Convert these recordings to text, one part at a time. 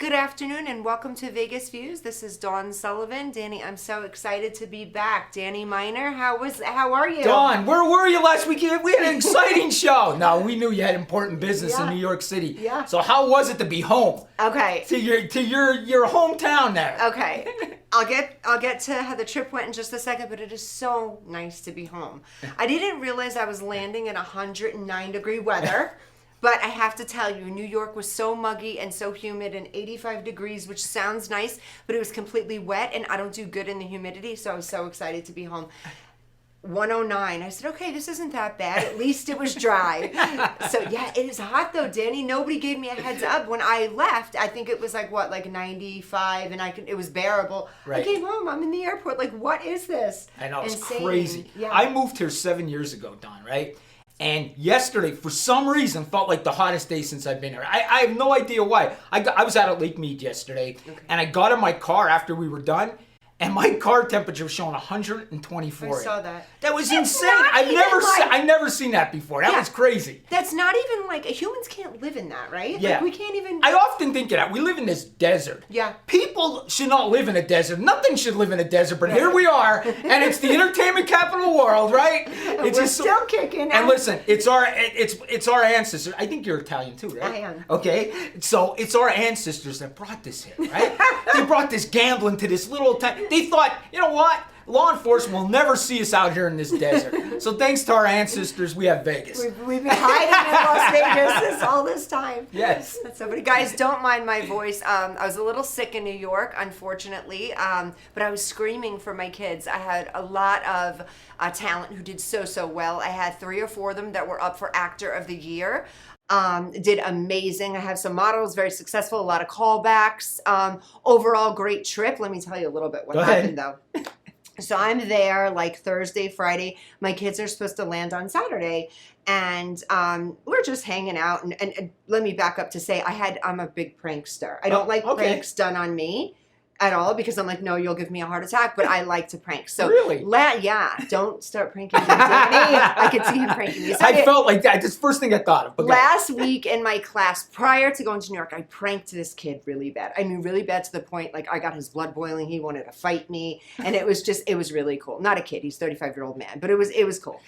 Good afternoon and welcome to Vegas Views. This is Dawn Sullivan. Danny, I'm so excited to be back. Danny Miner, how are you? Dawn, where were you last week? We had an exciting show. No, we knew you had important business in Yeah. New York City. Yeah. So how was it to be home? Okay. To your hometown there. Okay. I'll get to how the trip went in just a second, but it is so nice to be home. I didn't realize I was landing in 109-degree weather. But I have to tell you, New York was so muggy and so humid and 85 degrees, which sounds nice, but it was completely wet and I don't do good in the humidity, so I was so excited to be home. 109. I said, okay, this isn't that bad. At least it was dry. So yeah, it is hot though, Danny. Nobody gave me a heads up. When I left, I think it was like 95 and it was bearable. Right. I came home, I'm in the airport, like what is this? I know, it's Insane. crazy. Yeah. I moved here 7 years ago, Dawn, right? And yesterday, for some reason, felt like the hottest day since I've been here. I have no idea why. I was out at Lake Mead yesterday, and I got in my car after we were done, and my car temperature was showing 124. I saw that. That was It's insane. not I've even never seen that before. That Yeah. was crazy. That's not even like, humans can't live in that, right? Yeah. Like we can't even. I often think of that. We live in this desert. Yeah. People should not live in a desert. Nothing should live in a desert, but here we are, and it's the entertainment capital of the world, right? It's We're still kicking. And listen, it's our ancestors. I think you're Italian too, right? I am. Okay, so it's our ancestors that brought this here, right? They brought this gambling to this little town. They thought, you know what? Law enforcement will never see us out here in this desert. So thanks to our ancestors, we have Vegas. We've been hiding in Las Vegas all this time. Yes. So, but guys, don't mind my voice. I was a little sick in New York, unfortunately, but I was screaming for my kids. I had a lot of talent who did so well. I had 3 or 4 of them that were up for Actor of the Year. Did amazing. I have some models, very successful, a lot of callbacks. Overall, great trip. Let me tell you a little bit what happened, though. So I'm there like Thursday, Friday. My kids are supposed to land on Saturday. And we're just hanging out. And let me back up to say I'm a big prankster. I don't like pranks done on me at all because I'm like, no, you'll give me a heart attack. But I like to prank. So really? Yeah, don't start pranking me, Danny. I could see him pranking me. So I felt like that. That's the first thing I thought of. But last week in my class, prior to going to New York, I pranked this kid really bad. I mean, really bad to the point, like, I got his blood boiling. He wanted to fight me. And it was really cool. Not a kid. He's a 35-year-old man. But it was cool.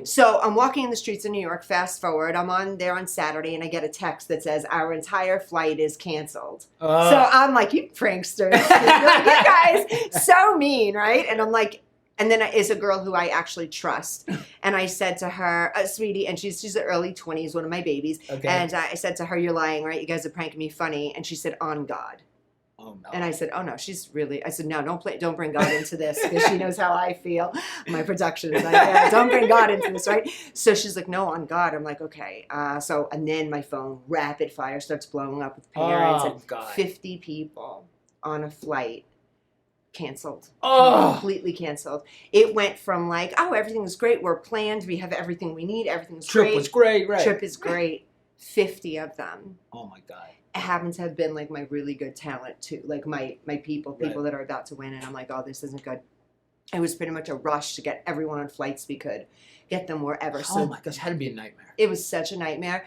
So I'm walking in the streets of New York. Fast forward. I'm on there on Saturday, and I get a text that says, our entire flight is canceled. So I'm like, you pranksters. You guys, so mean, right? And I'm like, and then is a girl who I actually trust. And I said to her, sweetie, and she's in the early 20s, one of my babies. Okay. And I said to her, you're lying, right? You guys are pranking me funny. And she said, on God. Oh, no. And I said, oh, no, I said, no, don't bring God into this because she knows how I feel. My production is like, yeah, don't bring God into this, right? So she's like, no, on God. I'm like, okay. And then my phone, rapid fire, starts blowing up with parents. Oh, and God. 50 people on a flight canceled. Completely canceled. It went from like, oh, everything is great. We're planned. We have everything we need. Everything's great. Trip was great, right? Trip is great. 50 of them. Oh, my God. Happen to have been like my really good talent too. Like my people that are about to win. And I'm like, oh, this isn't good. It was pretty much a rush to get everyone on flights we could. Get them wherever. Oh, my gosh. It had to be a nightmare. It was such a nightmare.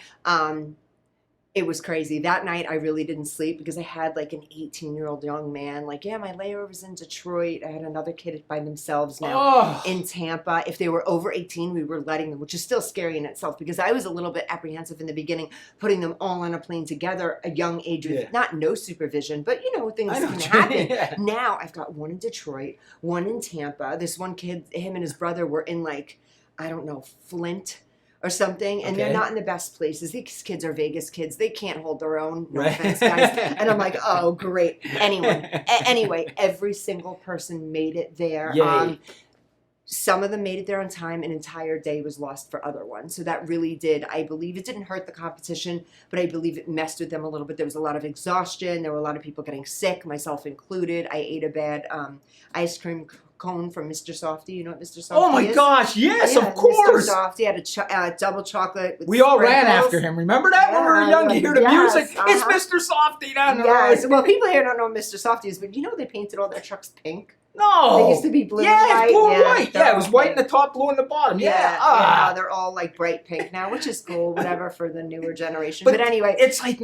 It was crazy. That night, I really didn't sleep because I had like an 18-year-old young man. Like, yeah, my layover's in Detroit. I had another kid by themselves now in Tampa. If they were over 18, we were letting them, which is still scary in itself because I was a little bit apprehensive in the beginning, putting them all on a plane together, a young age with no supervision, but things can happen. Yeah. Now I've got one in Detroit, one in Tampa. This one kid, him and his brother were in like, I don't know, Flint or something, and they're not in the best places. These kids are Vegas kids. They can't hold their own. No offense, guys. And I'm like, oh, great. Anyway, every single person made it there. Some of them made it there on time. An entire day was lost for other ones. So that really did, I believe, it didn't hurt the competition, but I believe it messed with them a little bit. There was a lot of exhaustion. There were a lot of people getting sick, myself included. I ate a bad ice cream cone from Mr. Softy. You know what Mr. Softy is? Oh my gosh, yes, of course. Mr. Softy had a double chocolate with We all ran sprinkles. after him. Remember that when we were young? You hear the music. It's Mr. Softy down the road. Well, people here don't know what Mr. Softy is, but they painted all their trucks pink. No. They used to be blue and yeah, white. it's blue and Yeah, white. they're Yeah, it was all white in pink. the top, blue in the bottom. Yeah. Yeah, they're all like bright pink now, which is cool, whatever for the newer generation. But anyway, it's like,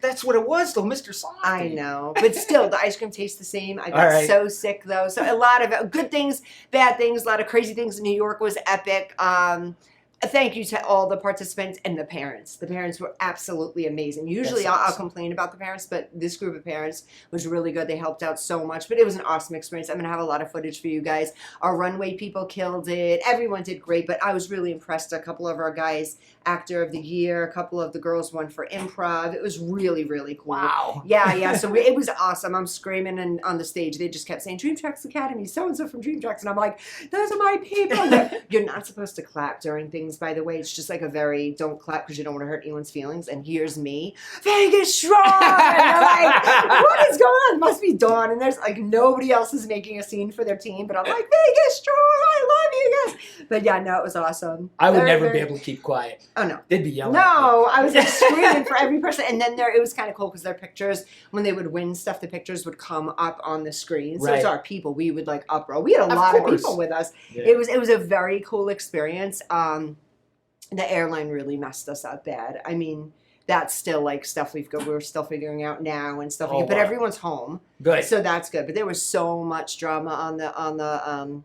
that's what it was though, Mr. Softy. I know, but still, the ice cream tastes the same. I got so sick though. So a lot of good things, bad things, a lot of crazy things. New York was epic. Thank you to all the participants and the parents. The parents were absolutely amazing. Usually I'll complain about the parents, but this group of parents was really good. They helped out so much, but it was an awesome experience. I'm going to have a lot of footage for you guys. Our runway people killed it. Everyone did great, but I was really impressed. A couple of our guys, actor of the year, a couple of the girls won for improv. It was really, really cool. Wow. Yeah. So it was awesome. I'm screaming and on the stage. They just kept saying, Dream Tracks Academy, so-and-so from Dream Tracks. And I'm like, those are my people. You're not supposed to clap during things, by the way. It's just like a very, don't clap because you don't want to hurt anyone's feelings. And here's me, Vegas strong. And they're like, what is going on? It must be Dawn. And there's like nobody else is making a scene for their team. But I'm like, Vegas strong. I love you guys. But yeah, no, it was awesome. I would never be able to keep quiet. Oh, no. They'd be yelling. No, I was like screaming for every person. And then it was kind of cool because their pictures, when they would win stuff, the pictures would come up on the screen. So it's our people. We would like uproar. We had a lot of people with us. Yeah. It was a very cool experience. The airline really messed us up bad. I mean, that's still like stuff we're still figuring out now and stuff. But everyone's home. Good. So that's good. But there was so much drama on the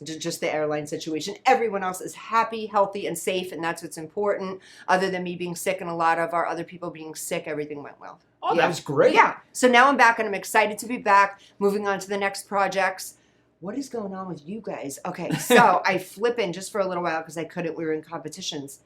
just the airline situation. Everyone else is happy, healthy, and safe, and that's what's important. Other than me being sick and a lot of our other people being sick, everything went well. Oh, that was great. Yeah. So now I'm back, and I'm excited to be back, moving on to the next projects. What is going on with you guys? Okay, so I flip in just for a little while because I couldn't. We were in competitions.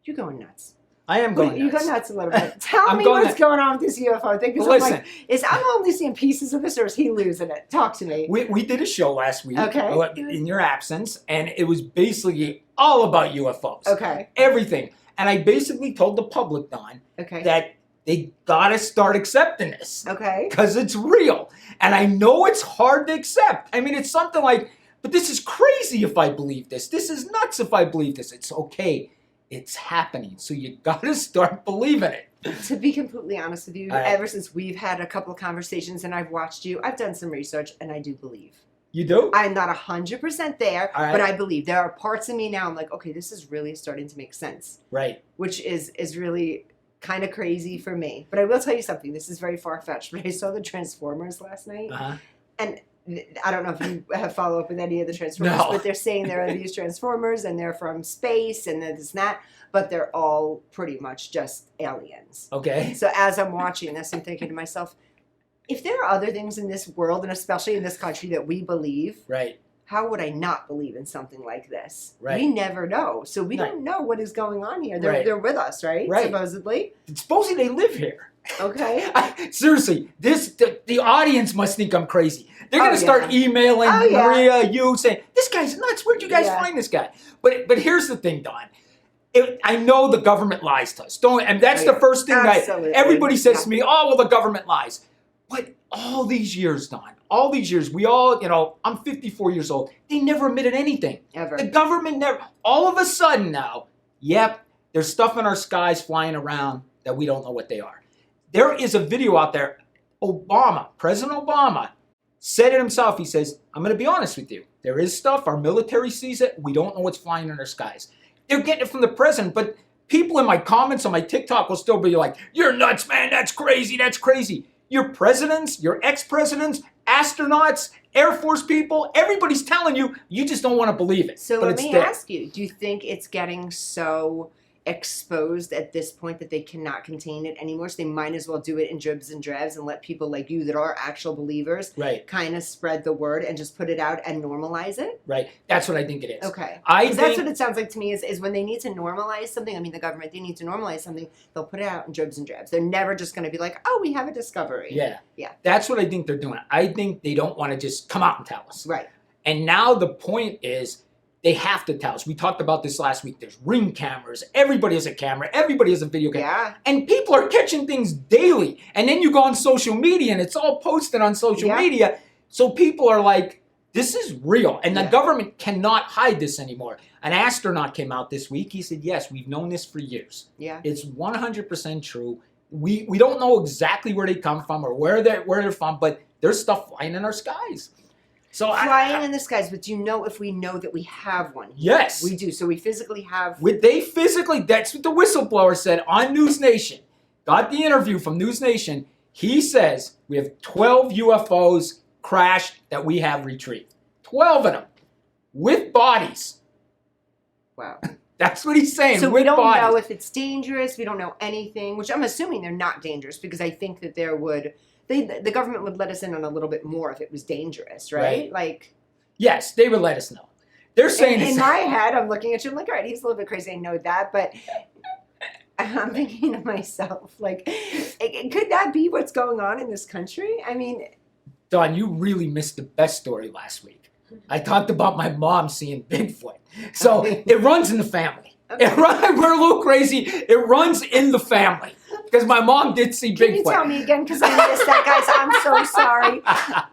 You're going nuts. I am going nuts. You go nuts a little bit. Tell me what's going on with this UFO thing. Because I'm like, I'm only seeing pieces of this, or is he losing it? Talk to me. We did a show last week in your absence, and it was basically all about UFOs. Okay. Everything. And I basically told the public, Dawn, that they gotta start accepting this. Okay. Because it's real. And I know it's hard to accept. I mean, it's something like, but this is crazy if I believe this. This is nuts if I believe this. It's okay. It's happening. So you gotta start believing it. To be completely honest with you, ever since we've had a couple of conversations and I've watched you, I've done some research and I do believe. You do? I'm not 100% there, but I believe. There are parts of me now, I'm like, okay, this is really starting to make sense. Right. Which is really kind of crazy for me. But I will tell you something. This is very far-fetched, but I saw the Transformers last night. And I don't know if you have follow up with any of the Transformers, but they're saying there are these Transformers and they're from space and this and that, but they're all pretty much just aliens. Okay. So as I'm watching this, I'm thinking to myself, if there are other things in this world, and especially in this country, that we believe, how would I not believe in something like this? Right. We never know. So we don't know what is going on here. They're with us, right? Supposedly. Supposedly they live here. Okay. Seriously, the audience must think I'm crazy. They're going to start emailing Maria, you, saying, this guy's nuts. Where'd you guys find this guy? But here's the thing, Dawn. I know the government lies to us. And that's the first thing that everybody says to me, oh, well, the government lies. But all these years, Dawn, all these years, we all, I'm 54 years old. They never admitted anything. Ever. The government never, all of a sudden now, there's stuff in our skies flying around that we don't know what they are. There is a video out there. President Obama said it himself. He says, I'm going to be honest with you. There is stuff. Our military sees it. We don't know what's flying in our skies. They're getting it from the president, but people in my comments on my TikTok will still be like, you're nuts, man. That's crazy. That's crazy. Your presidents, your ex-presidents, astronauts, Air Force people, everybody's telling you, you just don't want to believe it. So let me ask you, do you think it's getting so exposed at this point that they cannot contain it anymore, so they might as well do it in dribs and drabs and let people like you that are actual believers kind of spread the word and just put it out and normalize it? Right. That's what I think it is. Okay. That's what it sounds like to me is when they need to normalize something, I mean the government, they need to normalize something, they'll put it out in dribs and drabs. They're never just going to be like, oh, we have a discovery. Yeah. That's what I think they're doing. I think they don't want to just come out and tell us. Right. And now the point is, they have to tell us. We talked about this last week. There's Ring cameras. Everybody has a camera. Everybody has a video camera. Yeah. And people are catching things daily. And then you go on social media and it's all posted on social media. So people are like, this is real. And the government cannot hide this anymore. An astronaut came out this week. He said, yes, we've known this for years. Yeah. It's 100% true. We don't know exactly where they come from or where they're from, but there's stuff flying in our skies. So flying in the skies, but do you know if we know that we have one? Yes. We do. So we physically have... That's what the whistleblower said on News Nation. Got the interview from News Nation. He says we have 12 UFOs crashed that we have retrieved. 12 of them. With bodies. Wow. That's what he's saying. So with we don't bodies. know if it's dangerous. We don't know anything, which I'm assuming they're not dangerous because I think that the government would let us in on a little bit more if it was dangerous, right? Like, yes, they would let us know. They're saying in my head, I'm looking at you, I'm like, all right, he's a little bit crazy. I know that, but I'm thinking to myself, like, could that be what's going on in this country? I mean, Dawn, you really missed the best story last week. I talked about my mom seeing Bigfoot. So it runs in the family. Okay. We're a little crazy. It runs in the family. Because my mom did see Bigfoot. Can you tell me again? Because I missed that, guys. I'm so sorry.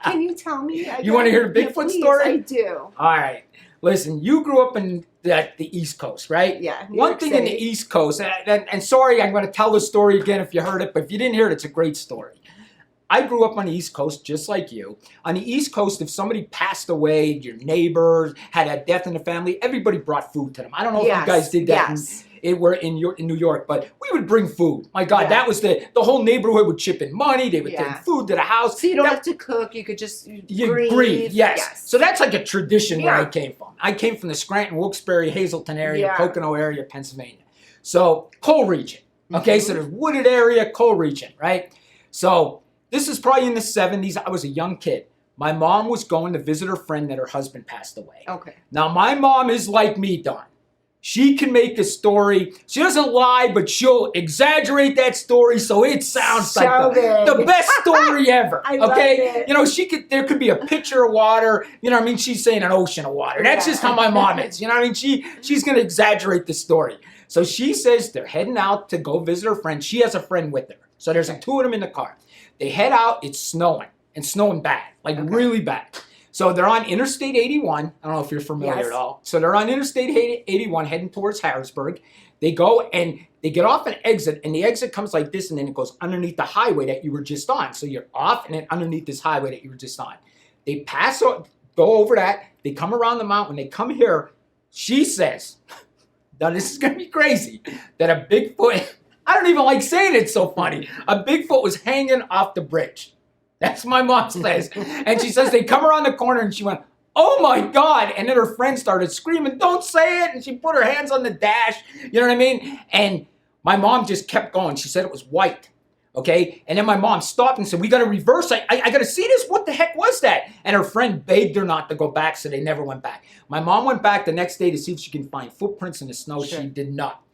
Can you tell me again? You want to hear the Bigfoot please, story? I do. All right. Listen, you grew up in the East Coast, right? Yeah. One thing in the East Coast, and sorry, I'm going to tell the story again if you heard it, but if you didn't hear it, it's a great story. I grew up on the East Coast just like you. On the East Coast, if somebody passed away, your neighbors had a death in the family, everybody brought food to them. I don't know if you guys did that. Yes. We're in New York, but we would bring food. My God, that was the whole neighborhood would chip in money. They would bring food to the house. So you don't have to cook. You could just breathe. Yes. So that's like a tradition where I came from. I came from the Scranton, Wilkes-Barre, Hazleton area, Pocono area, Pennsylvania. So coal region. Okay, so there's wooded area, coal region, right? So this is probably in the 70s. I was a young kid. My mom was going to visit her friend that her husband passed away. Okay. Now, my mom is like me, Dawn. She can make a story. She doesn't lie, but she'll exaggerate that story so it sounds like the best story ever. I love it. You know, there could be a pitcher of water. You know what I mean? She's saying an ocean of water. That's just how my mom is. You know what I mean? She's going to exaggerate the story. So she says they're heading out to go visit her friend. She has a friend with her. So there's like two of them in the car. They head out. It's snowing. And snowing bad. Like really bad. So they're on Interstate 81. I don't know if you're familiar at all. So they're on Interstate 81 heading towards Harrisburg. They go and they get off an exit, and the exit comes like this, and then it goes underneath the highway that you were just on. So you're off and then underneath this highway that you were just on. They go over that. They come around the mountain. They come here. She says, now this is going to be crazy, that a Bigfoot, I don't even like saying it, it's so funny. A Bigfoot was hanging off the bridge. That's my mom says. And she says they come around the corner and she went, oh my God. And then her friend started screaming, don't say it. And she put her hands on the dash. You know what I mean? And my mom just kept going. She said it was white. Okay. And then my mom stopped and said, we got to reverse. I got to see this. What the heck was that? And her friend begged her not to go back. So they never went back. My mom went back the next day to see if she can find footprints in the snow. She did not.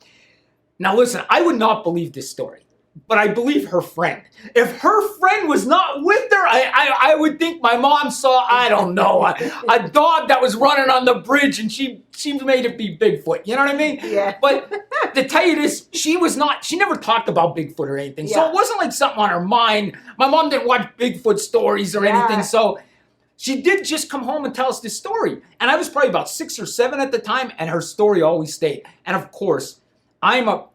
Now listen, I would not believe this story. But I believe her friend. If her friend was not with her, I would think my mom saw, I don't know, a dog that was running on the bridge and she made it be Bigfoot. You know what I mean? Yeah. But to tell you this, she never talked about Bigfoot or anything. So it wasn't like something on her mind. My mom didn't watch Bigfoot stories or anything. So she did just come home and tell us this story. And I was probably about 6 or 7 at the time, and her story always stayed. And of course,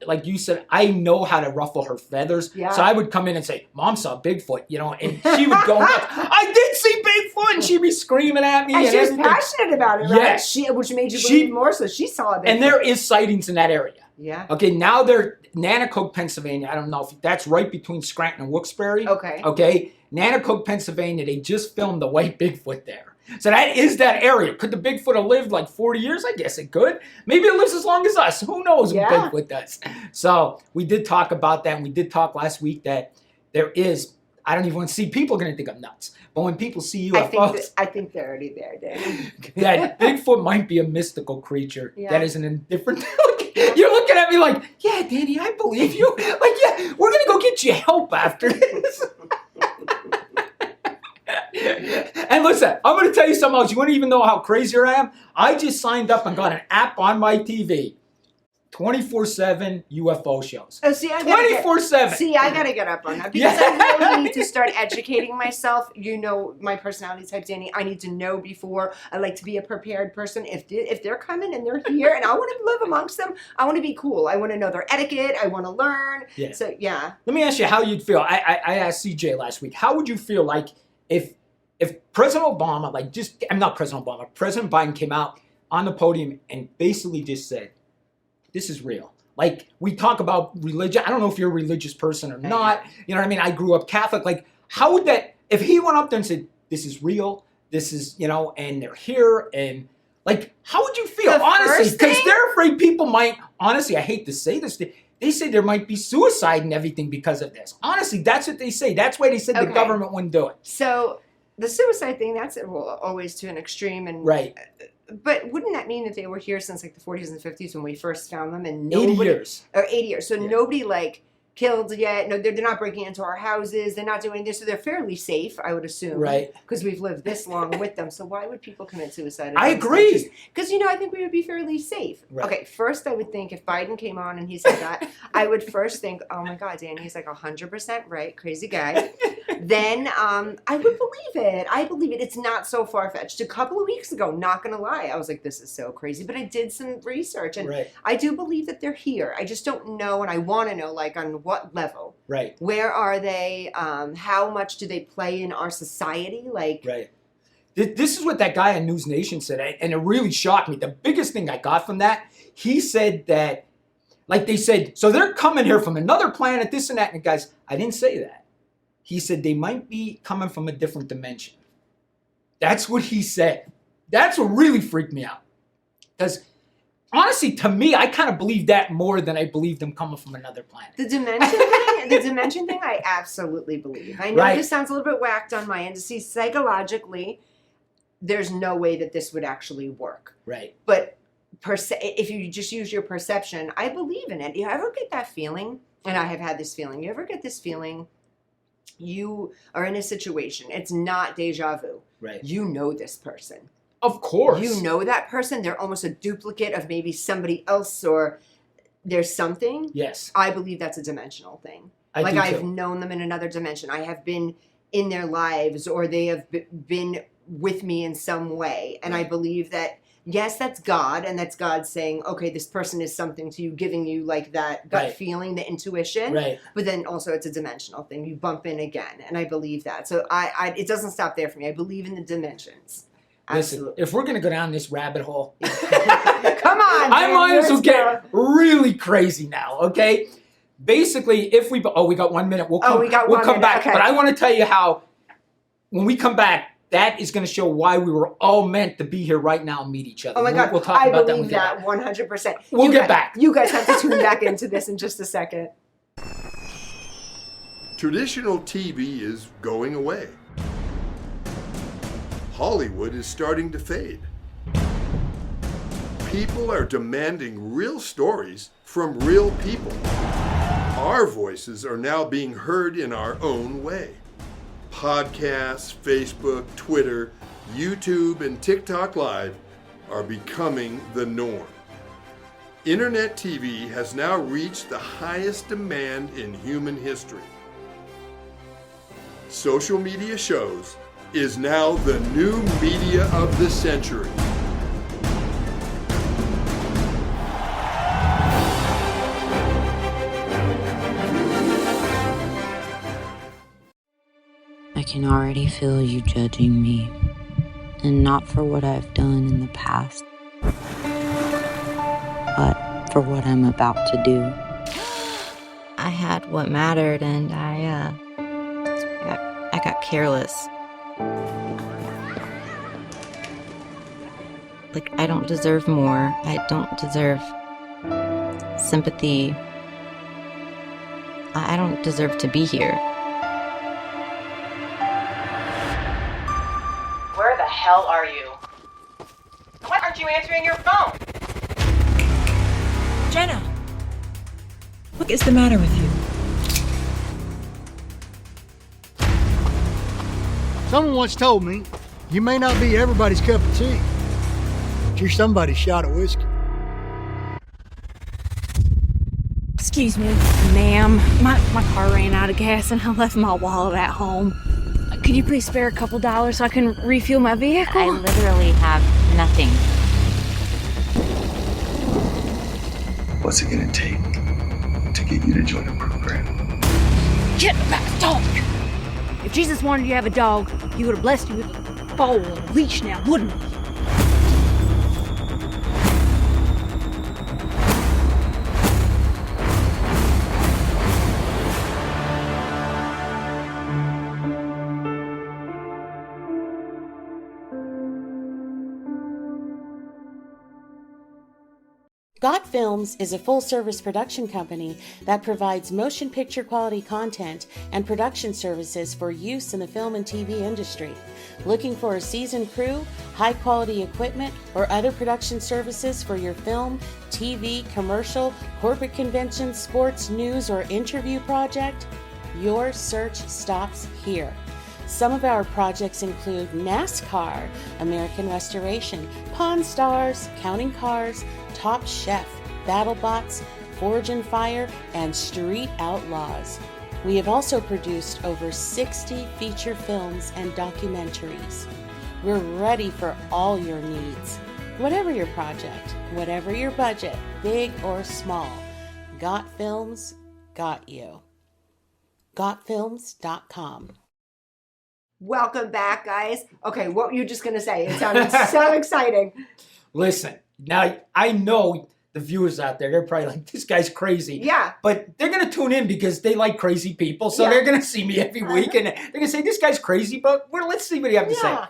like you said, I know how to ruffle her feathers. Yeah. So I would come in and say, Mom saw Bigfoot, you know, and she would go nuts. I did see Bigfoot, and she'd be screaming at me. And she was passionate about it, right? Yes. Which made you believe more, so she saw Bigfoot. And there is sightings in that area. Yeah. Okay, now they're Nanticoke, Pennsylvania. I don't know if that's right between Scranton and Wilkes-Barre. Okay. Okay, Nanticoke, Pennsylvania, they just filmed the white Bigfoot there. So that is that area. Could the Bigfoot have lived like 40 years? I guess it could. Maybe it lives as long as us. Who knows what Bigfoot does? So we did talk about that. And we did talk last week that there is, I don't even want to see, people are going to think I'm nuts. But when people see UFOs. I think they're already there, Danny. That Bigfoot might be a mystical creature that is an indifferent. You're looking at me like, yeah, Danny, I believe you. Like, yeah, we're going to go get you help after this. And listen, I'm going to tell you something else. You want to even know how crazy I am? I just signed up and got an app on my TV. 24/7 UFO shows. Oh, see, 24/7. See, I gotta get up on that because I really need to start educating myself. You know, my personality type, Danny. I need to know before. I like to be a prepared person. If they're coming and they're here, and I want to live amongst them, I want to be cool. I want to know their etiquette. I want to learn. Yeah. So yeah. Let me ask you how you'd feel. I asked CJ last week. How would you feel like if if President Obama, I'm not President Obama, President Biden came out on the podium and basically just said, this is real. Like, we talk about religion. I don't know if you're a religious person or not. You know what I mean? I grew up Catholic. Like, how would that, if he went up there and said, this is real, this is, and they're here, and like, how would you feel? Honestly, because they're afraid people might, honestly, I hate to say this, they say there might be suicide and everything because of this. Honestly, that's what they say. That's why they said the government wouldn't do it. So the suicide thing, that's always to an extreme. And right. But wouldn't that mean that they were here since like the 40s and 50s when we first found them? And 80 years. Or 80 years. So nobody like killed yet. No, they're not breaking into our houses. They're not doing this. So they're fairly safe, I would assume. Right. Because we've lived this long with them. So why would people commit suicide? I agree. Because, I think we would be fairly safe. Right. Okay, first I would think if Biden came on and he said that, I would first think, oh my God, Danny's like 100% right. Crazy guy. Then I would believe it. I believe it. It's not so far-fetched. A couple of weeks ago, not going to lie, I was like, this is so crazy. But I did some research, and I do believe that they're here. I just don't know, and I want to know, like, on what level. Right. Where are they? How much do they play in our society? Like, right. This is what that guy on News Nation said, and it really shocked me. The biggest thing I got from that, he said that, like they said, so they're coming here from another planet, this and that. And guys, I didn't say that. He said they might be coming from a different dimension. That's what he said. That's what really freaked me out. Because honestly, to me, I kind of believe that more than I believe them coming from another planet. The dimension thing, I absolutely believe. I know this sounds a little bit whacked on my end. To see psychologically, there's no way that this would actually work. Right. But if you just use your perception, I believe in it. You ever get that feeling? And I have had this feeling. You ever get this feeling? You are in a situation. It's not deja vu. Right. You know this person. Of course. You know that person. They're almost a duplicate of maybe somebody else, or there's something. Yes. I believe that's a dimensional thing. I've known them in another dimension. I have been in their lives, or they have been with me in some way. And I believe that, yes, that's God, and that's God saying, okay, this person is something to you, giving you like that gut feeling, the intuition. Right. But then also it's a dimensional thing. You bump in again, and I believe that. So I it doesn't stop there for me. I believe in the dimensions. Absolutely. Listen, if we're going to go down this rabbit hole, come on. I might as well get really crazy now, okay? Basically, if we got 1 minute. We'll come back. Okay. But I want to tell you how, when we come back, that is going to show why we were all meant to be here right now and meet each other. Oh my God, we'll talk about that. I believe that 100%. We'll get back. You guys have to tune back into this in just a second. Traditional TV is going away. Hollywood is starting to fade. People are demanding real stories from real people. Our voices are now being heard in our own way. Podcasts, Facebook, Twitter, YouTube, and TikTok Live are becoming the norm. Internet TV has now reached the highest demand in human history. Social media shows is now the new media of the century. I can already feel you judging me, and not for what I've done in the past, but for what I'm about to do. I had what mattered, and I got careless. Like, I don't deserve more. I don't deserve sympathy. I don't deserve to be here. Where the hell are you? Why aren't you answering your phone? Jenna! What is the matter with you? Someone once told me, you may not be everybody's cup of tea, but you're somebody's shot of whiskey. Excuse me, ma'am. My car ran out of gas and I left my wallet at home. Could you please spare a couple dollars so I can refuel my vehicle? I literally have nothing. What's it gonna take to get you to join the program? Get back, talk! If Jesus wanted you to have a dog, he would have blessed you with a foal and a leash now, wouldn't he? Got Films is a full-service production company that provides motion picture quality content and production services for use in the film and TV industry. Looking for a seasoned crew, high-quality equipment, or other production services for your film, TV, commercial, corporate convention, sports, news, or interview project? Your search stops here. Some of our projects include NASCAR, American Restoration, Pawn Stars, Counting Cars, Top Chef, BattleBots, Forge and Fire, and Street Outlaws. We have also produced over 60 feature films and documentaries. We're ready for all your needs. Whatever your project, whatever your budget, big or small, Got Films got you. GotFilms.com. Welcome back, guys. Okay, what were you just going to say? It sounded so exciting. Listen, now I know the viewers out there, they're probably like, this guy's crazy. Yeah. But they're going to tune in because they like crazy people. So Yeah. they're going to see me every week and they're going to say, this guy's crazy, but let's see what you have to Yeah.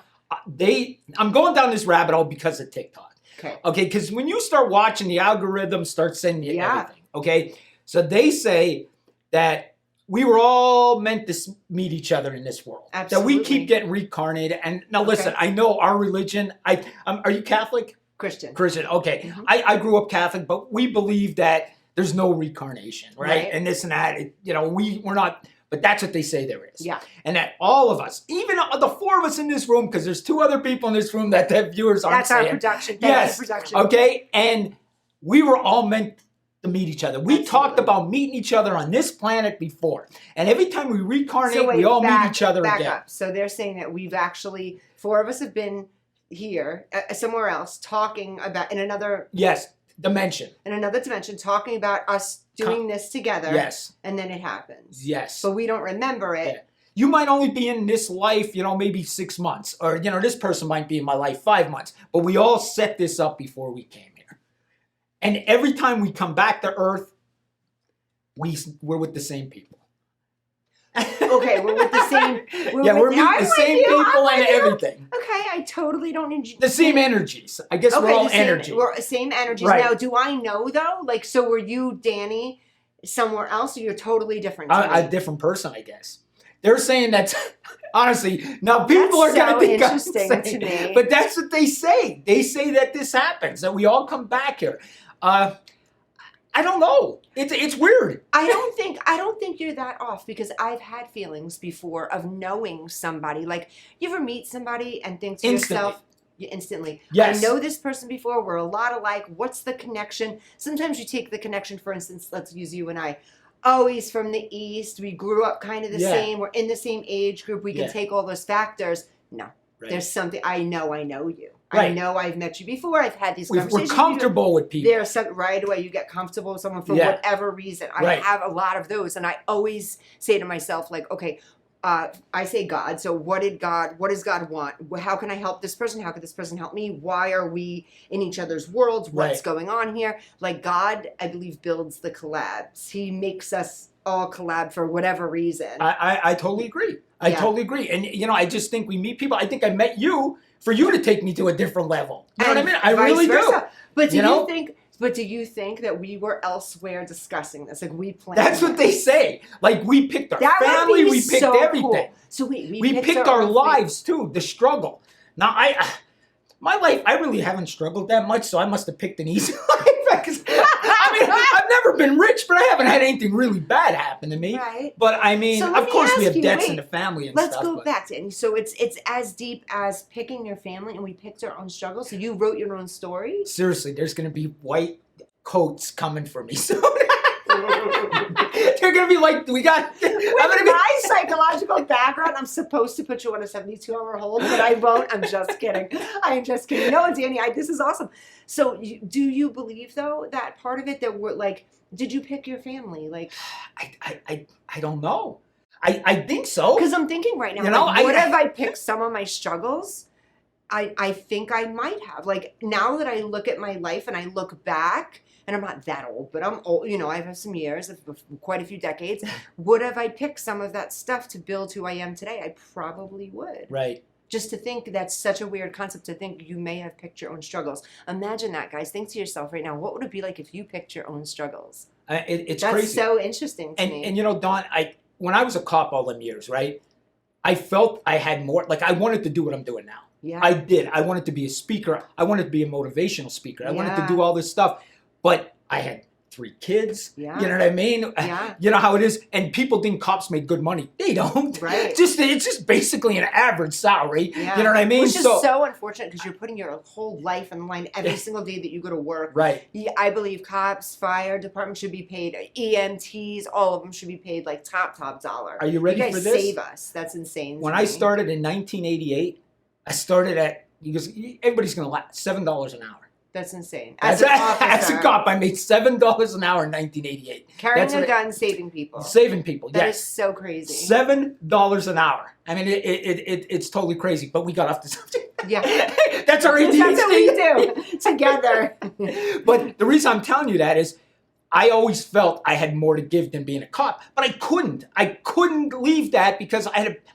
say. I'm going down this rabbit hole because of TikTok. Okay. Okay, because when you start watching, the algorithm starts sending you Yeah. everything. Okay? So they say that we were all meant to meet each other in this world. Absolutely. That we keep getting reincarnated. And now listen, Okay. I know our religion, are you Catholic? Christian. Christian, okay. Mhm. I grew up Catholic, but we believe that there's no reincarnation, right? Right. And this and that. We're not, but that's what they say there is. Yeah. And that all of us, even the four of us in this room, because there's two other people in this room that the viewers aren't That's our saying. production. Thank Yes. you, production. Okay. And we were all meant to meet each other. We talked Absolutely. about meeting each other on this planet before. And every time we reincarnate, So wait, we all meet each other back again. up. So they're saying that we've actually, four of us have been here, somewhere else, talking about, in another Yes. Dimension. dimension, talking about us doing this together. Yes. And then it happens. Yes. But we don't remember it. Yeah. You might only be in this life, maybe 6 months. Or, this person might be in my life 5 months. But we all set this up before we came here. And every time we come back to Earth, we're with the same people. Okay, we're with the same. We're meeting the same people and everything. Okay, I totally don't. The same energies. I guess we're all the same, energy. We're same energies. Right. Now, do I know though? Like, so were you, Danny, somewhere else, or you're totally different? To A me? different person, I guess. They're saying that, honestly, now people That's are going so to think I'm interesting insane, to me. but that's what they say. They say that this happens, that we all come back here. I don't know. It's weird. I don't think you're that off, because I've had feelings before of knowing somebody. Like, you ever meet somebody and think to yourself, instantly, Yes. I know this person before, we're a lot alike, what's the connection? Sometimes you take the connection, for instance, let's use you and I. Oh, he's from the East, we grew up kind of the same, we're in the same age group, we can take all those factors. No, there's something, I know you. I Right. know I've met you before, I've had these We're conversations. comfortable with people. There's some, right away, you get comfortable with someone for Yeah. whatever reason. I Right. have a lot of those, and I always say to myself, like, okay, I say God, so what does God want? How can I help this person? How can this person help me? Why are we in each other's worlds? What's Right. going on here? Like, God, I believe, builds the collabs. He makes us all collab for whatever reason. I totally agree. I totally agree. And, I just think we meet people. I think I met you for you to take me to a different level. You know what I mean? I vice really versa. But do You know? you think that we were elsewhere discussing this? Like, we planned That's what they this? say. Like, we picked our That would family, be we picked so everything. cool. So wait, We picked our own lives too, the struggle. Now, my life, I really haven't struggled that much, so I must have picked an easy life. I've never been rich, but I haven't had anything really bad happen to me. Right. But So let of me course, we ask have you, debts wait, in the family and Let's stuff. go but- back to it. So it's as deep as picking your family, and we picked our own struggles. So you wrote your own story. Seriously, there's going to be white coats coming for me soon. They're going to be like, I'm With going to be. my psychological background, I'm supposed to put you on a 72-hour hold, but I won't. I'm just kidding. I am just kidding. No, Danny, this is awesome. So do you believe, though, that part of it, that we're like, did you pick your family? Like, I don't know. I think so. Because I'm thinking right now, You know, like, what if I picked some of my struggles? I think I might have. Like, now that I look at my life and I look back, and I'm not that old, but I'm old, you know, I've had some years, quite a few decades. Would have I picked some of that stuff to build who I am today? I probably would. Right. Just to think that's such a weird concept to think you may have picked your own struggles. Imagine that, guys. Think to yourself right now, what would it be like if you picked your own struggles? It's That's crazy. so interesting to me. And you know, Dawn, when I was a cop all them years, right, I felt I had more, like I wanted to do what I'm doing now. Yeah. I did. I wanted to be a speaker. I wanted to be a motivational speaker. I wanted to Yeah. do all this stuff. But I had 3 kids. Yeah. You know what I mean? Yeah. You know how it is? And people think cops make good money. They don't. Right. It's just basically an average salary. Yeah. You know what I mean? Which is so unfortunate because you're putting your whole life on the line every single day that you go to work. Right. Yeah, I believe cops, fire department should be paid, EMTs, all of them should be paid like top dollar. Are you ready you guys for this? Save us. That's insane. When to I me. started in 1988, I started at, because everybody's going to laugh, $7 an hour. That's insane. As an a officer, cop, I made $7 an hour in 1988. carrying That's a what- gun, saving people. Saving people, That yes. is so crazy. $7 an hour. I mean, it's totally crazy, but we got off the subject. Yeah. That's our ADHD. That's what we do together. But the reason I'm telling you that is I always felt I had more to give than being a cop, but I couldn't. I couldn't leave that because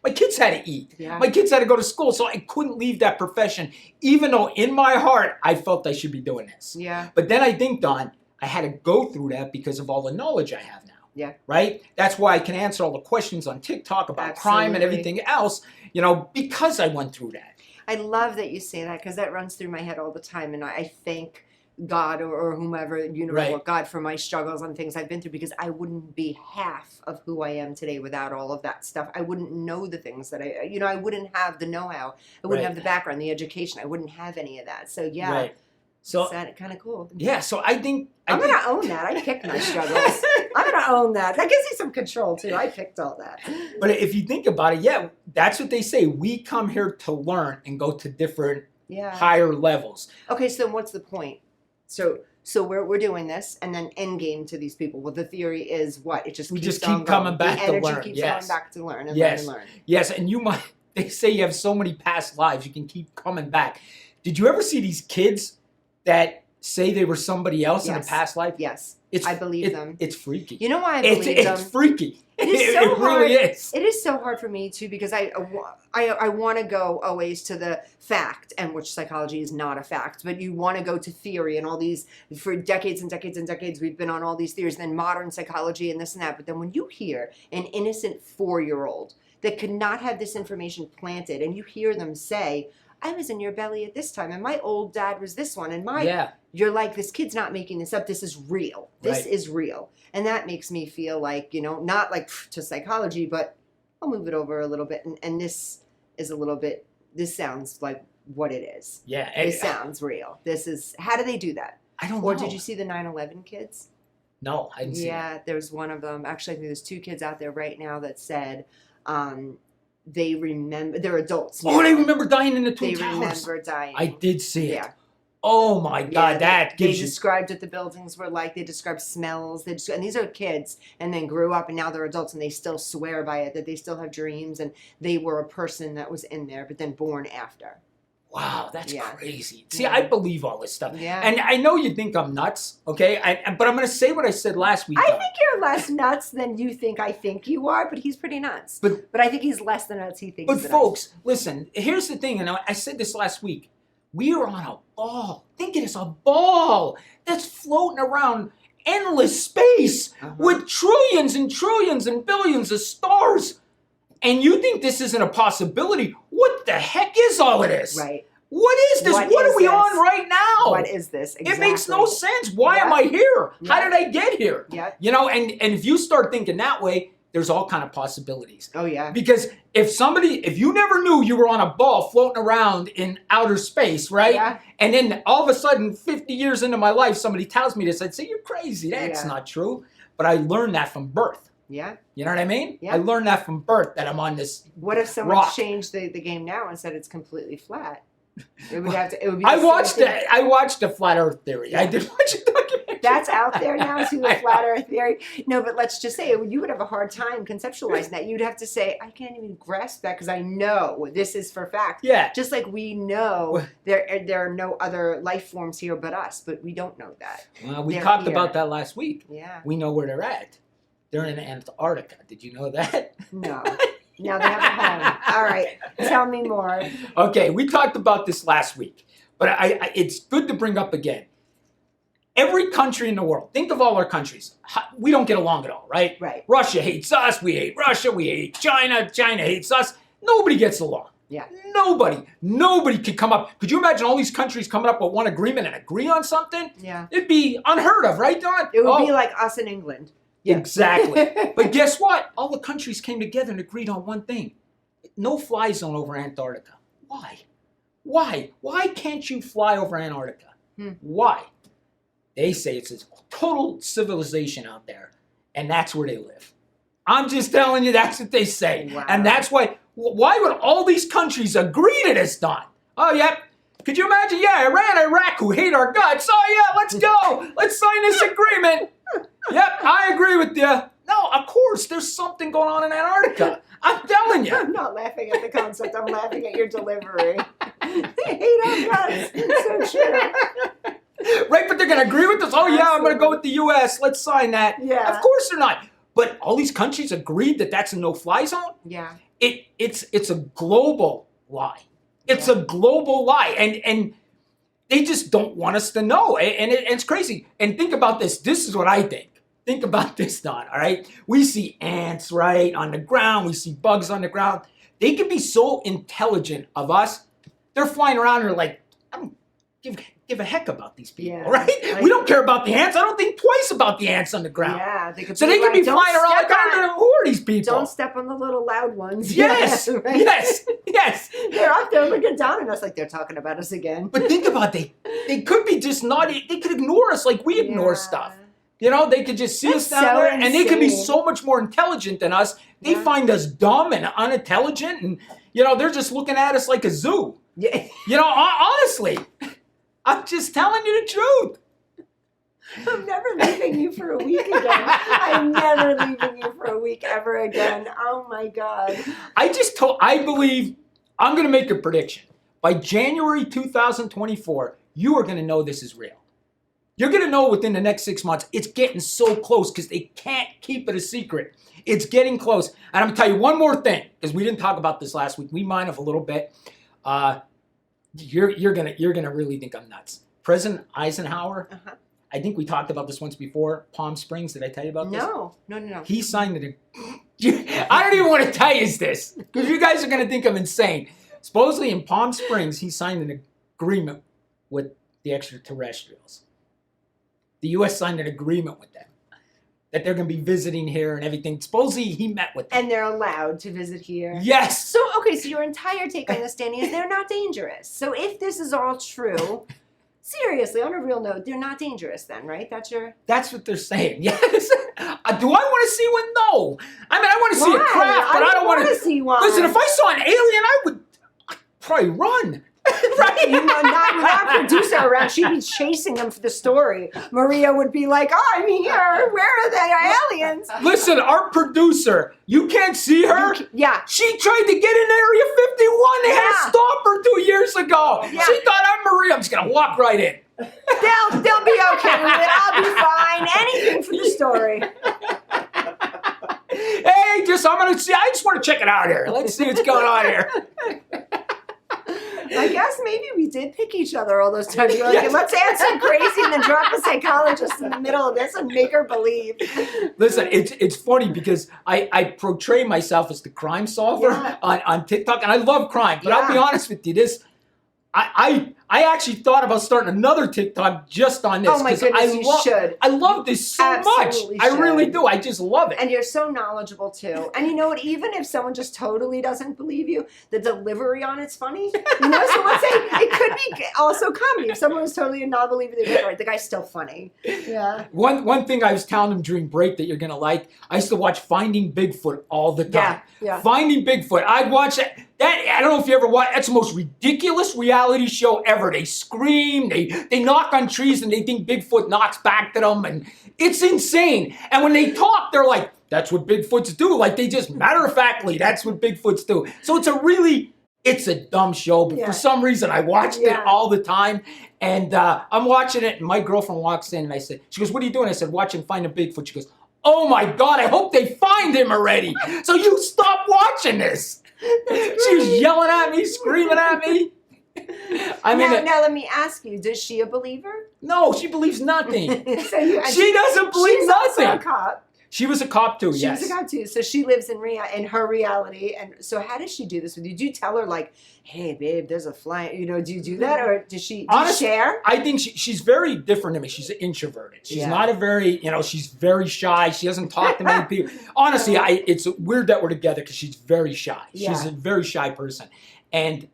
my kids had to eat. Yeah. My kids had to go to school, so I couldn't leave that profession, even though in my heart I felt I should be doing this. Yeah. But then I think, Don, I had to go through that because of all the knowledge I have now. Yeah. Right? That's why I can answer all the questions on TikTok about crime and Absolutely. everything else, you know, because I went through that. I love that you say that because that runs through my head all the time, and I thank God or whomever, universe, Right. God, for my struggles and things I've been through, because I wouldn't be half of who I am today without all of that stuff. I wouldn't know the things that I wouldn't have the know-how. I wouldn't Right. have the background, the education. I wouldn't have any of that. So yeah, Right. So it's that kind of cool. yeah, so I think I'm going to own that. I picked my struggles. I'm going to own that. That gives you some control too. I picked all that. But if you think about it, yeah, that's what they say. We come here to learn and go to different Yeah. higher levels. Okay, so then what's the point? So we're doing this, and then end game to these people. Well, the theory is what? It just We keeps just on keep going. coming back the to energy learn, keeps yes. going back to learn and Yes. learn and learn. Yes, and they say you have so many past lives, you can keep coming back. Did you ever see these kids that say they were somebody else in a Yes. past life? Yes, I believe them. It's freaky. You know why I believe them? It's freaky. It is so it hard. really is. It is so hard for me too, because I want to go always to the fact, and which psychology is not a fact, but you want to go to theory and all these, for decades and decades and decades we've been on all these theories, and then modern psychology and this and that. But then when you hear an innocent 4-year-old that could not have this information planted, and you hear them say, I was in your belly at this time, and my old dad was this one, and you're like, this kid's not making this up. This is real. This Right. is real. And that makes me feel like, not like to psychology, but I'll move it over a little bit. And this is a little bit, this sounds like what it is. Yeah. This sounds real. This is, how do they do that? I don't know. Or did you see the 9/11 kids? No, I didn't see Yeah, there's one of them. Actually, I think there's 2 kids out there right now that said they remember, they're adults now. Oh, they remember dying in the Twin They Towers. remember dying. I did see it. Yeah. Oh my God, that they gives you. described what the buildings were like. They described smells. And these are kids, and then grew up, and now they're adults, and they still swear by it, that they still have dreams, and they were a person that was in there, but then born after. Wow, that's Yeah. crazy. See, Yeah. I believe all this stuff. Yeah. And I know you think I'm nuts, okay? But I'm going to say what I said last week. I though. think you're less nuts than you think I think you are, but he's pretty nuts. But I think he's less than nuts he thinks. But that folks, listen, here's the thing, and I said this last week. We are on a ball. Think it is a ball that's floating around endless space with trillions and trillions and billions of stars. And you think this isn't a possibility? What the heck is all of this? Right. What is this? What is are we this? on right now? What is this? It makes no Exactly. sense. Why am I here? How Yeah. did I get here? Yeah. You know, and if you start thinking that way, there's all kind of possibilities. Oh, yeah. Because if you never knew you were on a ball floating around in outer space, right? Yeah. And then all of a sudden, 50 years into my life, somebody tells me this, I'd say, you're crazy. That's Yeah. not true. But I learned that from birth. Yeah. You know what I mean? Yeah. I learned that from birth, that I'm on this What if someone rock. changed the game now and said it's completely flat? It would have to. It would be. I the same watched thing. I watched the Flat Earth Theory. I did watch a documentary. That's out there now to the flat Earth theory. No, but let's just say you would have a hard time conceptualizing that. You'd have to say, I can't even grasp that because I know this is for fact. Yeah. Just like we know there are no other life forms here but us, but we don't know that. Well, we They're talked here. about that last week. Yeah. We know where they're at. They're in Antarctica. Did you know that? No. Now they have a home. All right. Tell me more. Okay, we talked about this last week, but it's good to bring up again. Every country in the world, think of all our countries. We don't get along at all, right? Right. Russia hates us. We hate Russia. We hate China. China hates us. Nobody gets along. Yeah. Nobody could come up. Could you imagine all these countries coming up with one agreement and agree on something? Yeah. It'd be unheard of, right, Don? It would be like us in England. Yeah. Exactly. But guess what? All the countries came together and agreed on one thing. No fly zone over Antarctica. Why? Why can't you fly over Antarctica? Why? They say it's a total civilization out there, and that's where they live. I'm just telling you, that's what they say. Wow. And that's why would all these countries agree to this, Don? Oh, yeah. Could you imagine? Yeah, Iran, Iraq, who hate our guts. Oh, yeah, let's go. Let's sign this agreement. Yep, I agree with you. No, of course, there's something going on in Antarctica. I'm telling you. I'm not laughing at the concept. I'm laughing at your delivery. They hate our guts. It's so true. Right, but they're going to agree with us. Oh, yeah, I'm going to go with the U.S. Let's sign that. Yeah. Of course they're not. But all these countries agreed that that's a no-fly zone? Yeah. It's a global lie. It's a global lie. And they just don't want us to know. And it's crazy. And think about this. This is what I think. Think about this, Don, all right? We see ants, right, on the ground. We see bugs on the ground. They can be so intelligent of us. They're flying around and they're like, I don't give a heck about these people, right? Like, we don't care about the ants. I don't think twice about the ants on the ground. Yeah. They could so they could be flying around like, who are these people? Don't step on the little loud ones. Yes, right? yes. They're up there looking down at us like they're talking about us again. But think about it. They could be just not, they could ignore us like we ignore stuff. You know, they could just see us down there, and they could be so much more intelligent than us. They find us dumb and unintelligent, and, you know, they're just looking at us like a zoo. Yeah. You know, honestly, I'm just telling you the truth. I'm never leaving you for a week again. I'm never leaving you for a week ever again. Oh, my God. I believe, I'm going to make a prediction. By January 2024, you are going to know this is real. You're going to know within the next 6 months. It's getting so close because they can't keep it a secret. It's getting close. And I'm going to tell you one more thing, because we didn't talk about this last week. We might have a little bit. You're gonna really think I'm nuts. President Eisenhower, I think we talked about this once before. Palm Springs, did I tell you about this? No. He signed it. I don't even want to tell you this, because you guys are going to think I'm insane. Supposedly in Palm Springs, he signed an agreement with the extraterrestrials. The U.S. signed an agreement with them that they're going to be visiting here and everything. Supposedly he met with them. And they're allowed to visit here. Yes. So, okay, so your entire take on this, Danny, is they're not dangerous. So if this is all true, seriously, on a real note, they're not dangerous then, right? That's what they're saying, yes. Do I want to see one? No. I mean, I want to see a craft, but I don't want to see one. Listen, if I saw an alien, I'd probably run. Right, you know, not with our producer around, she'd be chasing them for the story. Maria would be like, "Oh, I'm here. Where are they? Aliens?" Listen, our producer, you can't see her. Yeah, she tried to get in Area 51. They had to stop her 2 years ago. Yeah. She thought, I'm Maria. I'm just gonna walk right in. They'll be okay with it. I'll be fine. Anything for the story. Hey, I'm gonna see. I just want to check it out here. Let's see what's going on here. I guess maybe we did pick each other all those times. You're like, let's add some crazy and then drop a psychologist in the middle of this and make her believe. Listen, it's funny because I portray myself as the crime solver on TikTok, and I love crime. But I'll be honest with you, I actually thought about starting another TikTok just on this. Oh my goodness, you should. I love this so much. I really do. I just love it. And you're so knowledgeable too. And you know what? Even if someone just totally doesn't believe you, the delivery on it's funny. You know, so let's say it could be also comedy. If someone was totally not believing they're right, the guy's still funny. Yeah. One thing I was telling him during break that you're gonna like. I used to watch Finding Bigfoot all the time. Yeah. Finding Bigfoot. I'd watch that. I don't know if you ever watched. That's the most ridiculous reality show ever. whatever. They scream, they knock on trees, and they think Bigfoot knocks back to them, and it's insane. And when they talk, they're like, that's what Bigfoots do. Like, they just matter-of-factly, that's what Bigfoots do. So it's a dumb show, but for some reason I watched it all the time. And I'm watching it, and my girlfriend walks in, and she goes, what are you doing? I said, watching Find a Bigfoot. She goes, oh my God, I hope they find him already. So you stop watching this. She was yelling at me, screaming at me. Now let me ask you, is she a believer? No, she believes nothing. She doesn't believe nothing. Also a cop. She was a cop too, She was a cop too. So she lives in her reality. And so how does she do this with you? Do you tell her like, hey babe, there's a fly, do you do that? Or does she share? I think she's very different than me. She's introverted. She's not a very, she's very shy. She doesn't talk to many people. Honestly, it's weird that we're together because she's very shy. Yeah. She's a very shy person. And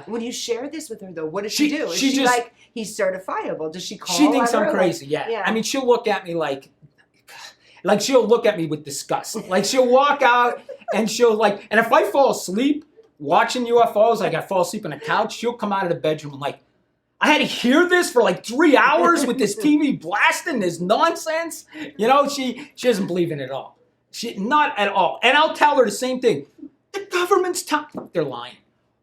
when you share this with her though, what does she do? Is she just like, he's certifiable? Does she call? She thinks I'm her? crazy, yeah. I mean, she'll look at me like she'll look at me with disgust. Like she'll walk out and and if I fall asleep watching UFOs, like I fall asleep on a couch, she'll come out of the bedroom and like, I had to hear this for like 3 hours with this TV blasting this nonsense. She doesn't believe in it at all. Not at all. And I'll tell her the same thing. The government's they're lying.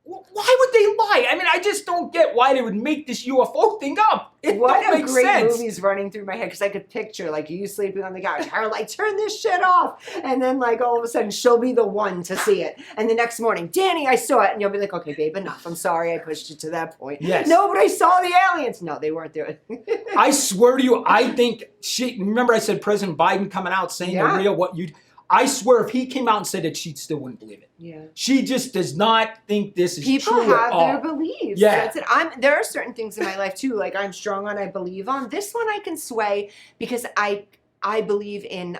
Why would they lie? I mean, I just don't get why they would make this UFO thing up. What don't a make great sense. movie's running through my head because I could picture like you sleeping on the couch, her like turn this shit off, and then like all of a sudden she'll be the one to see it, and the next morning, Danny, I saw it, and you'll be like, okay, babe, enough. I'm sorry, I pushed you to that point. Yes. No, but I saw the aliens. No, they weren't there. I swear to you, I think remember I said President Biden coming out saying the real I swear if he came out and said it, she still wouldn't believe it. Yeah. She just does not think this is People true have at all. their beliefs. Yeah. That's it. There are certain things in my life too, like I'm strong on, I believe on. This one I can sway because I believe in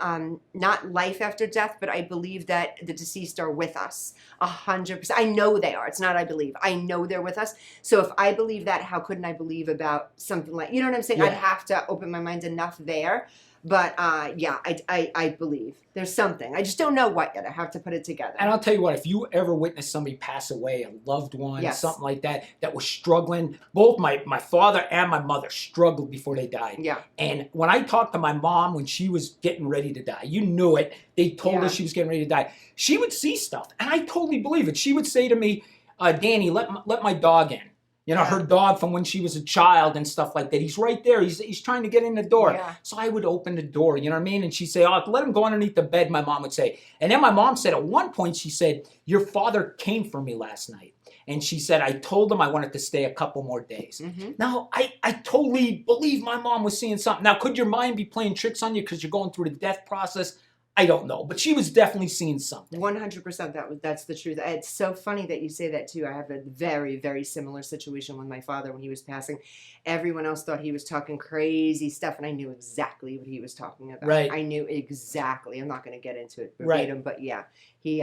not life after death, but I believe that the deceased are with us 100%. I know they are. It's not I believe. I know they're with us. So if I believe that, how couldn't I believe about something like, you know what I'm saying? Yeah. I'd have to open my mind enough there. But I believe there's something. I just don't know what yet. I have to put it together. And I'll tell you what, if you ever witness somebody pass away, a loved one, something like that was struggling, both my father and my mother struggled before they died. Yeah. And when I talked to my mom when she was getting ready to die, you knew it. They told her she was getting ready to die. She would see stuff, and I totally believe it. She would say to me, Danny, let my dog in. Her dog from when she was a child and stuff like that. He's right there. He's trying to get in the door. Yeah. So I would open the door, you know what I mean? And she'd say, oh, let him go underneath the bed, my mom would say. And then my mom said at one point, she said, your father came for me last night. And she said, I told him I wanted to stay a couple more days. Mm-hmm. Now, I totally believe my mom was seeing something. Now, could your mind be playing tricks on you because you're going through the death process? I don't know, but she was definitely seeing something. 100%. That's the truth. It's so funny that you say that too. I have a very, very similar situation with my father when he was passing. Everyone else thought he was talking crazy stuff, and I knew exactly what he was talking about. Right. I knew exactly. I'm not going to get into it verbatim, but yeah, he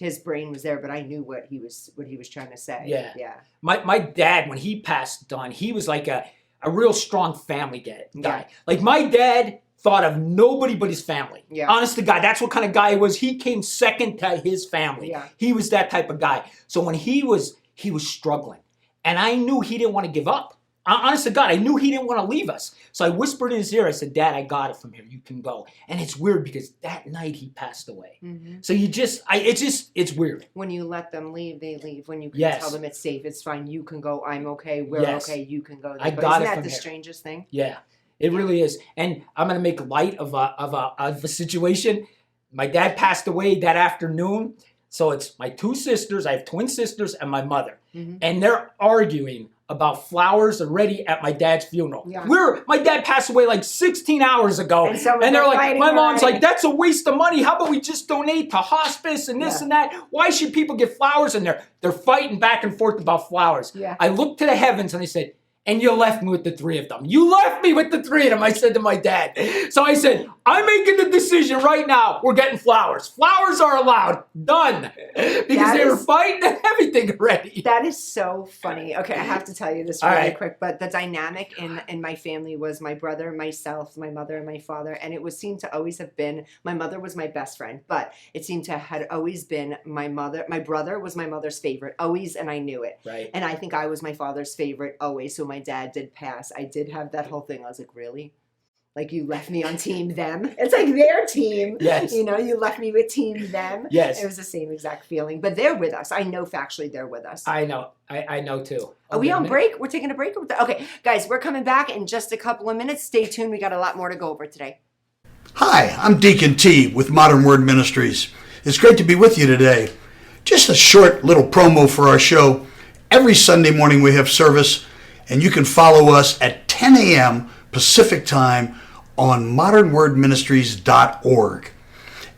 his brain was there, but I knew what he was trying to say. Yeah. Yeah. My dad, when he passed on, he was like a real strong family guy. Yeah. Like my dad thought of nobody but his family. Yeah. Honest to God, that's what kind of guy he was. He came second to his family. Yeah. He was that type of guy. So when he was struggling, and I knew he didn't want to give up. Honest to God, I knew he didn't want to leave us. So I whispered in his ear, I said, Dad, I got it from here. You can go. And it's weird because that night he passed away. Mm-hmm. So it's weird. When you let them leave, they leave. When you can Yes. tell them it's safe, it's fine, you can go, I'm okay, we're Yes. okay, you can go. I But got isn't it that from the here. strangest thing? Yeah, it really is. And I'm going to make light of a situation. My dad passed away that afternoon. So it's my two sisters. I have twin sisters and my mother. Mm-hmm. And they're arguing about flowers already at my dad's funeral. Yeah. My dad passed away like 16 hours ago. And they're like, my mom's like, that's a waste of money. How about we just donate to hospice and this and that? Why should people get flowers? And they're fighting back and forth about flowers. Yeah. I looked to the heavens and I said, And you left me with the three of them. You left me with the three of them, I said to my dad. So I said, I'm making the decision right now. We're getting flowers. Flowers are allowed. Done. Because they were fighting and everything already. That is so funny. Okay, I have to tell you this really quick, but the dynamic in my family was my brother, myself, my mother, and my father, and it seemed to always have been, my mother was my best friend, but it seemed to had always been my brother was my mother's favorite, always, and I knew it. Right. And I think I was my father's favorite, always, so my dad did pass. I did have that whole thing. I was like, really? Like, you left me on team them? It's like their team. Yes. You know, you left me with team them. Yes. It was the same exact feeling. But they're with us. I know factually they're with us. I know. I know too. Are we on break? We're taking a break? Okay, guys, we're coming back in just a couple of minutes. Stay tuned. We got a lot more to go over today. Hi, I'm Deacon T with Modern Word Ministries. It's great to be with you today. Just a short little promo for our show. Every Sunday morning we have service, and you can follow us at 10 a.m. Pacific Time on modernwordministries.org.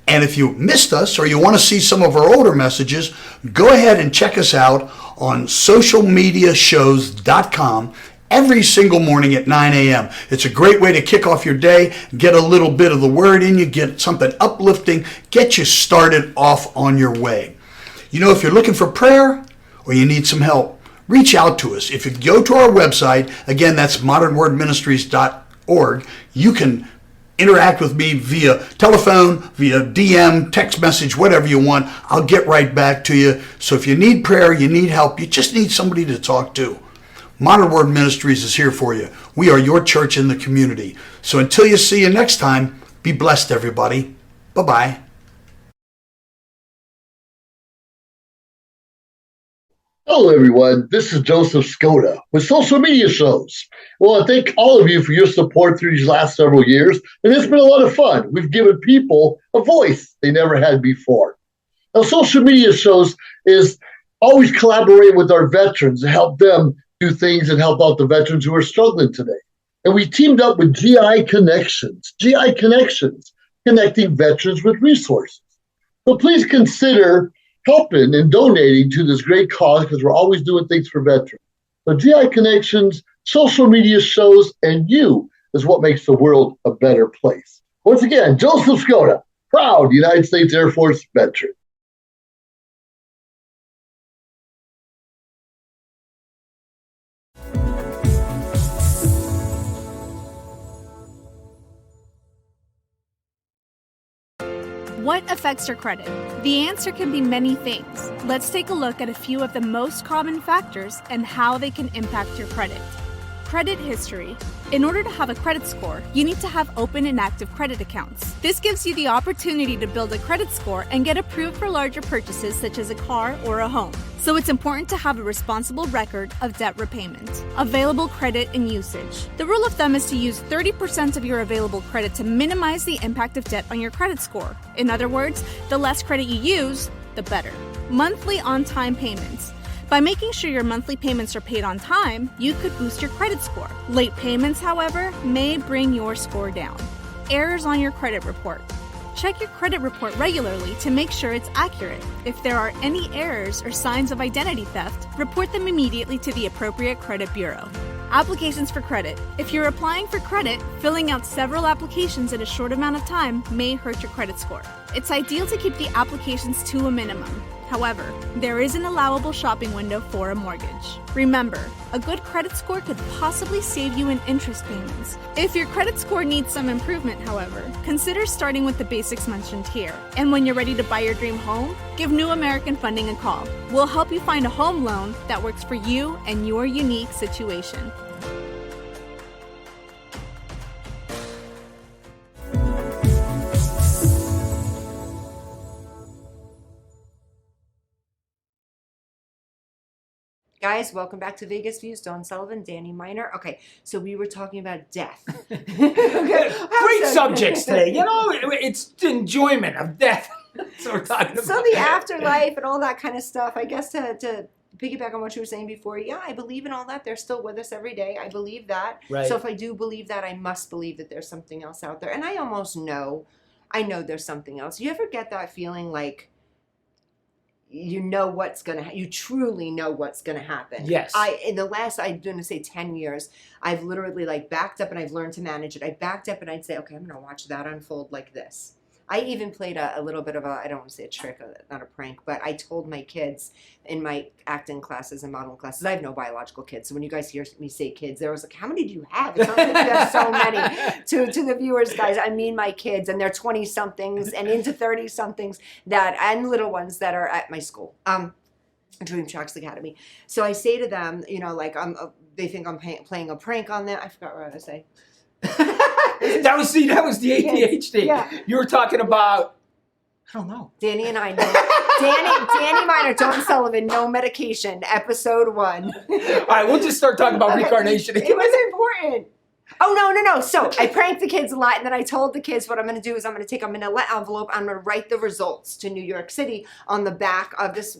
And if you missed us or you want to see some of our older messages, go ahead and check us out on socialmediashows.com every single morning at 9 a.m. It's a great way to kick off your day, get a little bit of the word in you, get something uplifting, get you started off on your way. You know, if you're looking for prayer or you need some help, reach out to us. If you go to our website, again, that's modernwordministries.org, you can interact with me via telephone, via DM, text message, whatever you want. I'll get right back to you. So if you need prayer, you need help, you just need somebody to talk to, Modern Word Ministries is here for you. We are your church in the community. So until you see you next time, be blessed, everybody. Bye-bye. Hello, everyone. This is Joseph Skoda with Social Media Shows. Well, I thank all of you for your support through these last several years, and it's been a lot of fun. We've given people a voice they never had before. Now, Social Media Shows is always collaborating with our veterans to help them do things and help out the veterans who are struggling today. And we teamed up with GI Connections, connecting veterans with resources. So please consider helping and donating to this great cause, because we're always doing things for veterans. So GI Connections, Social Media Shows, and you is what makes the world a better place. Once again, Joseph Skoda, proud United States Air Force veteran. What affects your credit? The answer can be many things. Let's take a look at a few of the most common factors and how they can impact your credit. Credit history. In order to have a credit score, you need to have open and active credit accounts. This gives you the opportunity to build a credit score and get approved for larger purchases such as a car or a home. So it's important to have a responsible record of debt repayment. Available credit and usage. The rule of thumb is to use 30% of your available credit to minimize the impact of debt on your credit score. In other words, the less credit you use, the better. Monthly on-time payments. By making sure your monthly payments are paid on time, you could boost your credit score. Late payments, however, may bring your score down. Errors on your credit report. Check your credit report regularly to make sure it's accurate. If there are any errors or signs of identity theft, report them immediately to the appropriate credit bureau. Applications for credit. If you're applying for credit, filling out several applications in a short amount of time may hurt your credit score. It's ideal to keep the applications to a minimum. However, there is an allowable shopping window for a mortgage. Remember, a good credit score could possibly save you in interest payments. If your credit score needs some improvement, however, consider starting with the basics mentioned here. And when you're ready to buy your dream home, give New American Funding a call. We'll help you find a home loan that works for you and your unique situation. Guys, welcome back to Vegas Views. Dawn Sullivan, Danny Miner. Okay, so we were talking about death. Great subjects today. You know, it's the enjoyment of death. That's what we're talking about. So the afterlife and all that kind of stuff. I guess to piggyback on what you were saying before, yeah, I believe in all that. They're still with us every day. I believe that. Right. So if I do believe that, I must believe that there's something else out there. And I almost know, I know there's something else. You ever get that feeling like you know what's going to, you truly know what's going to happen. Yes. In the last, I'm going to say 10 years, I've literally like backed up and I've learned to manage it. I backed up and I'd say, okay, I'm going to watch that unfold like this. I even played a little bit of I don't want to say a trick, not a prank, but I told my kids in my acting classes and modeling classes, I have no biological kids. So when you guys hear me say kids, there was like, how many do you have? It's not like you have so many. To the viewers, guys, I mean my kids, and they're 20-somethings and into 30-somethings and little ones that are at my school. Dream Tracks Academy. So I say to them, you know, like they think I'm playing a prank on them. I forgot what I was saying. that was the ADHD. Yeah. You were talking about, I don't know. Danny and I know. Danny Miner, Dawn Sullivan, no medication, episode 1. All right, we'll just start talking about reincarnation. It was important. Oh, no. So I pranked the kids a lot, and then I told the kids what I'm going to do is I'm going to take a manila envelope. I'm going to write the results to New York City on the back of this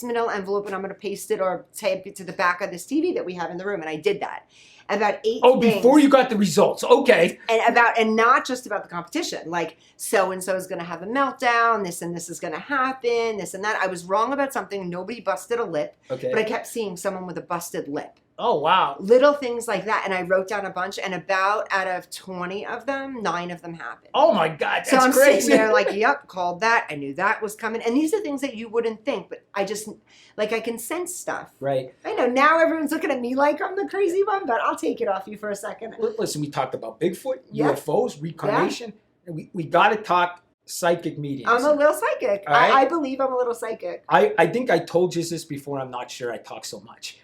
manila envelope, and I'm going to paste it or tape it to the back of this TV that we have in the room. And I did that. About 8 Oh, things. before you got the results. Okay. And not just about the competition. Like, so-and-so is going to have a meltdown. This and this is going to happen. This and that. I was wrong about something. Nobody busted a lip. Okay. But I kept seeing someone with a busted lip. Oh, wow. Little things like that. And I wrote down a bunch. And about out of 20 of them, 9 of them happened. Oh, my God. That's so I'm crazy. sitting there like, yep, called that. I knew that was coming. And these are things that you wouldn't think. But I just, like, I can sense stuff. Right. I know now everyone's looking at me like I'm the crazy one, but I'll take it off you for a second. Listen, we talked about Bigfoot, Yeah. UFOs, reincarnation. Yeah. We got to talk psychic mediums. I'm a little psychic. Right? I believe I'm a little psychic. I think I told you this before. I'm not sure I talk so much.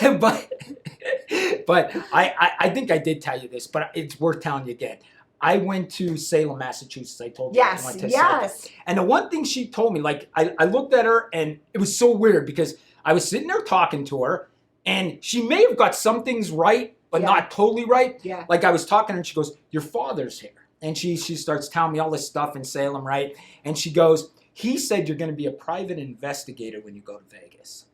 but I think I did tell you this, but it's worth telling you again. I went to Salem, Massachusetts. I told you. I went to psychic. And the one thing she told me, like, I looked at her and it was so weird because I was sitting there talking to her and she may have got some things right, but not totally right. Yeah. Like I was talking to her and she goes, your father's here. And she starts telling me all this stuff in Salem, right? And she goes, he said you're going to be a private investigator when you go to Vegas.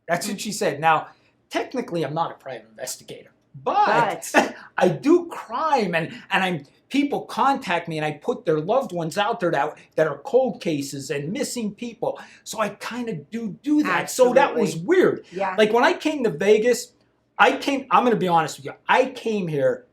That's what she said. Now, technically, I'm not a private investigator, but I do crime, and people contact me, and I put their loved ones out there that are cold cases and missing people. So I kind of do that. Absolutely. So that was weird. Yeah. Like when I came to Vegas, I'm going to be honest with you. I came here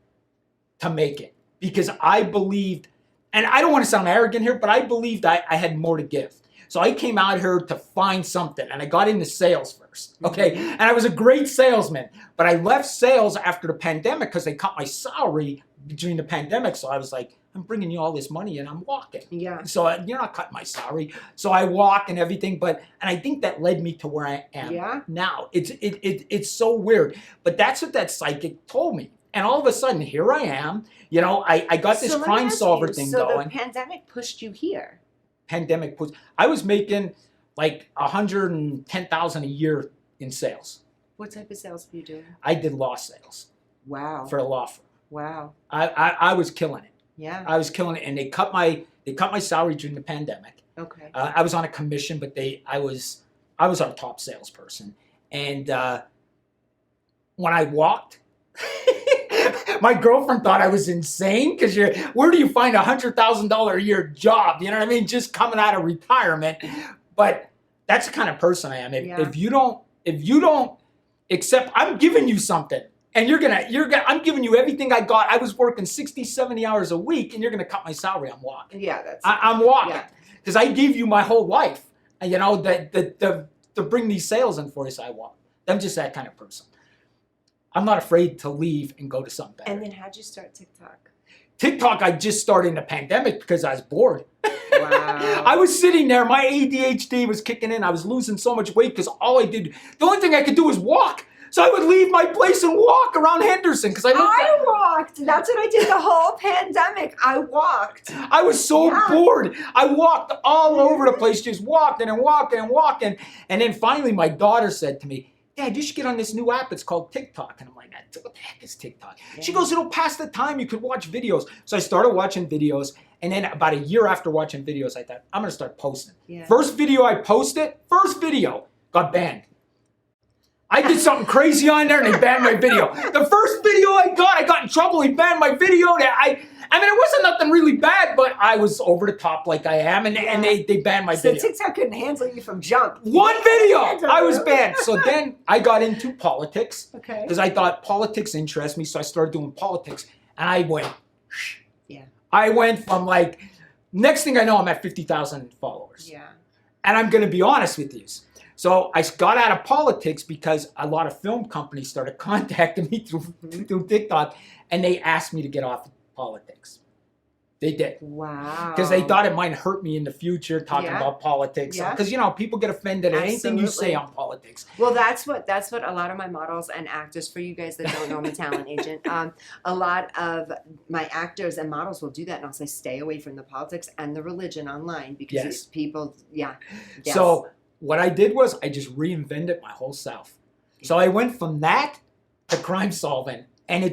to make it. Because I believed, and I don't want to sound arrogant here, but I believed I had more to give. So I came out here to find something, and I got into sales first, okay? Mm-hmm. And I was a great salesman, but I left sales after the pandemic because they cut my salary during the pandemic. So I was like, I'm bringing you all this money, and I'm walking. Yeah. So you're not cutting my salary. So I walk and everything, and I think that led me to where I am now. It's so weird, but that's what that psychic told me. And all of a sudden, here I am. You know, I got this crime solver thing going. So the pandemic pushed you here. I was making like $110,000 a year in sales. What type of sales were you doing? I did law sales. Wow. For a law firm. Wow. I was killing it. Yeah. I was killing it, and they cut my salary during the pandemic. Okay. I was on a commission, but I was our top salesperson, and when I walked. My girlfriend thought I was insane because where do you find $100,000 a year job? You know what I mean? Just coming out of retirement. But that's the kind of person I am. If you don't accept, I'm giving you something and I'm giving you everything I got. I was working 60, 70 hours a week and you're going to cut my salary. I'm walking. Yeah, I'm walking because I gave you my whole life. And you know, to bring these sales in for you, so I walk. I'm just that kind of person. I'm not afraid to leave and go to something better. And then how'd you start TikTok? TikTok, I just started in the pandemic because I was bored. Wow. I was sitting there, my ADHD was kicking in. I was losing so much weight because the only thing I could do was walk. So I would leave my place and walk around Henderson because I walked. That's what I did the whole pandemic. I walked. I was so bored. I walked all over the place, just walking and walking and walking. And then finally my daughter said to me, Dad, you should get on this new app. It's called TikTok. And I'm like, what the heck is TikTok? Yeah. She goes, it'll pass the time. You could watch videos. So I started watching videos. And then about a year after watching videos, I thought, I'm going to start posting. Yeah. First video I posted, got banned. I did something crazy on there and they banned my video. The first video I got in trouble. He banned my video. I mean, it wasn't nothing really bad, but I was over the top like I am, and they banned my video. So TikTok couldn't handle you from jump. One video, I was banned. So then I got into politics because I thought politics interests me, so I started doing politics, and I went. Yeah. I went from like, next thing I know, I'm at 50,000 followers. Yeah. And I'm going to be honest with you. So I got out of politics because a lot of film companies started contacting me through TikTok, and they asked me to get off politics. They did. Wow. Because they thought it might hurt me in the future talking about politics. Yeah. Because, people get offended at anything you say on politics. Well, that's what a lot of my models and actors, for you guys that don't know, I'm a talent agent. A lot of my actors and models will do that, and I'll say stay away from the politics and the religion online because people, Yes. So what I did was I just reinvented my whole self. So I went from that to crime solving, and